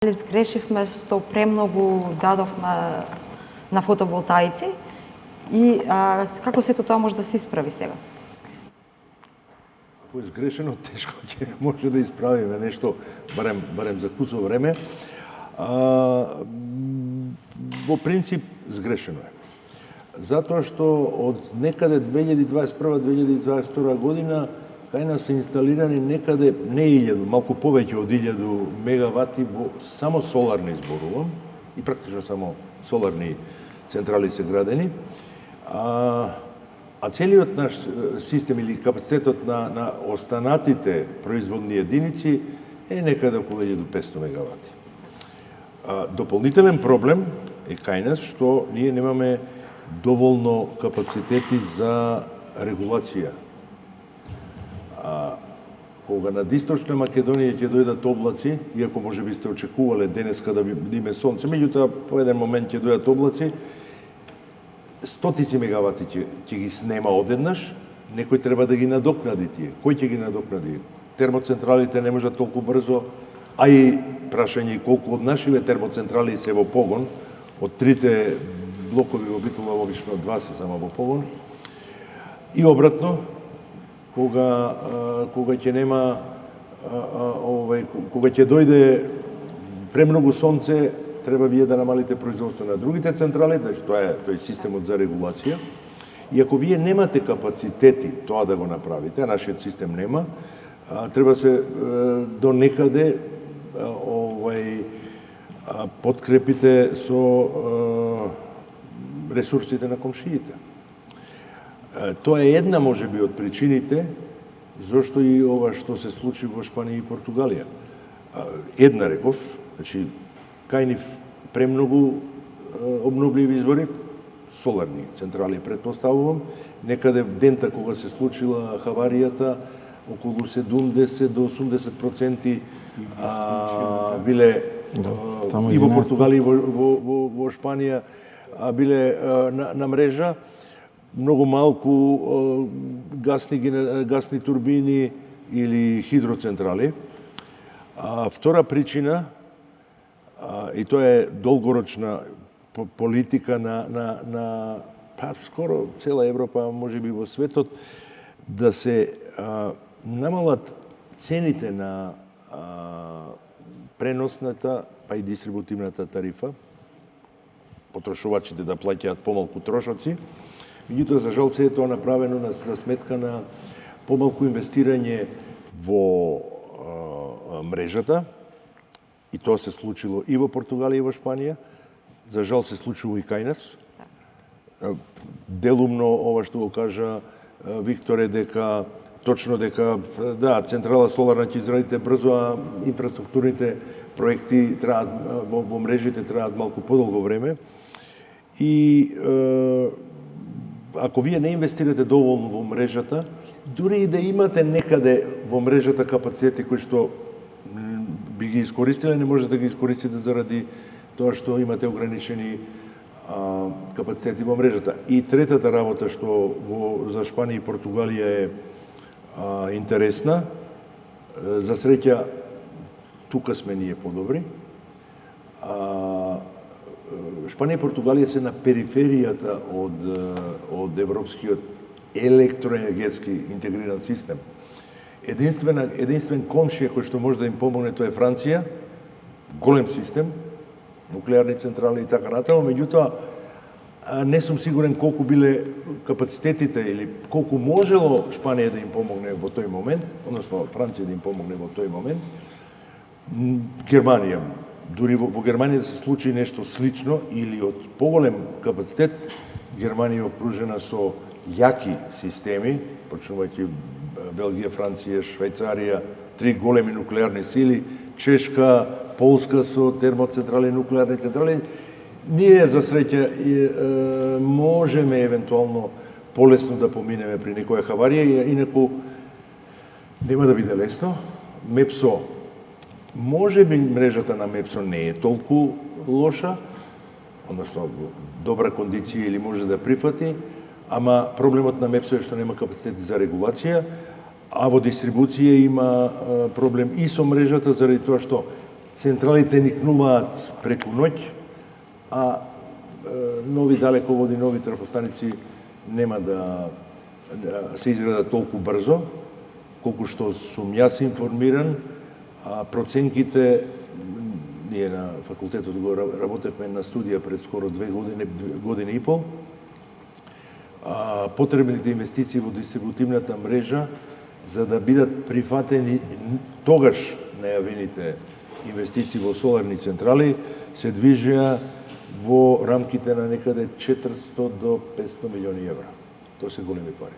Сгрешивме што премногу дадовме на фотоволтаици и како сето тоа може да се исправи сега? Ако е сгрешено, тешко ќе може да исправиме нешто, барем за кусо време. Во принцип, сгрешено е. Затоа што од некаде 2021-2022 година кај нас се инсталирани некаде не 1000, малку повеќе од 1000 мегавати во само соларни зборувам и практично само соларни централи се градени. А целиот наш систем или капацитетот на останатите производни единици е некаде околу 1500 мегавати. Дополнителен проблем е кај нас што ние немаме доволно капацитети за регулација. Кога над Источна Македонија ќе дојдат облаци, иако може би сте очекувале денеска да биде сонце, меѓутоа по еден момент ќе дојдат облаци, стотици мегавати ќе ги снема одеднаш, некој треба да ги надокнади тие. Кој ќе ги надокнади? Термоцентралите не можат толку брзо, а и прашање колку од нашиве термоцентрали се во погон, од трите блокови во Битола обично 2 се само во погон. И обратно, кога ќе нема кога ќе дојде премногу сонце, треба вие да намалите производство на другите централи, значи тоа е тој системот за регулација. И ако вие немате капацитети тоа да го направите, а нашиот систем нема, треба се до некаде подкрепите со ресурсите на комшиите. Тоа е една можеби од причините зошто и ова што се случи во Шпанија и Португалија. Една реков, значи кај нив премногу обновливи извори, соларни централи предпоставувам, некаде дента кога се случила хаваријата, околу 70 до 80% биле и во Португалија и во Шпанија биле на мрежа, многу малку гасни турбини или хидроцентрали. Втора причина, и тоа е долгорочна политика на скоро цела Европа, можеби во светот, да се намалат цените на преносната па и дистрибутивната тарифа, потрошувачите да плаќаат помалку трошоци. Меѓутоа, за жал, се е тоа направено за сметка на помалку инвестирање во мрежата, и тоа се случило и во Португалија и во Шпанија. За жал се случува и кај нас. Делумно ова што го кажа Виктор е дека точно дека да, централа соларна ќе изградите брзо, а инфраструктурните проекти траат во мрежите траат малку подолго време. И ако вие не инвестирате доволно во мрежата, дури и да имате некаде во мрежата капацитети кои што би ги искористиле, не можете да ги искористите заради тоа што имате ограничени капацитети во мрежата. И третата работа што за Шпанија и Португалија е интересна, за среќа тука сме ние подобри. Шпанија и Португалија се на периферијата од европскиот електроенергетски интегриран систем. Единствен комшија кој што може да им помогне тоа е Франција, голем систем, нуклеарни централи и така натаму, меѓутоа не сум сигурен колку биле капацитетите или колку можело Шпанија да им помогне во тој момент, односно Франција да им помогне во тој момент. Германија, дури во Германија да се случи нешто слично или од поголем капацитет, Германија окружена со јаки системи, почнувајќи Белгија, Франција, Швајцарија, 3 големи нуклеарни сили, Чешка, Полска со термоцентрали, нуклеарни централи. Ние, за среќа, можеме евентуално полесно да поминеме при некоја хаварија, инаку нема да биде лесно. МЕПСО, може би мрежата на МЕПСО не е толку лоша, односно добра кондиција или може да прифати, ама проблемот на МЕПСО е што нема капацитет за регулација, а во дистрибуција има проблем и со мрежата заради тоа што централите никнуваат преку ноќ, а нови далеководи, нови трафостаници нема да се изградат толку брзо, колку што сум јас информиран, а проценките, ние на факултетот го работевме на студија пред скоро 2 години и пол, потребните инвестиции во дистрибутивната мрежа за да бидат прифатени тогаш најавените инвестиции во соларни централи се движеа во рамките на некаде 400 до 500 милиони евра. Тоа се големи пари.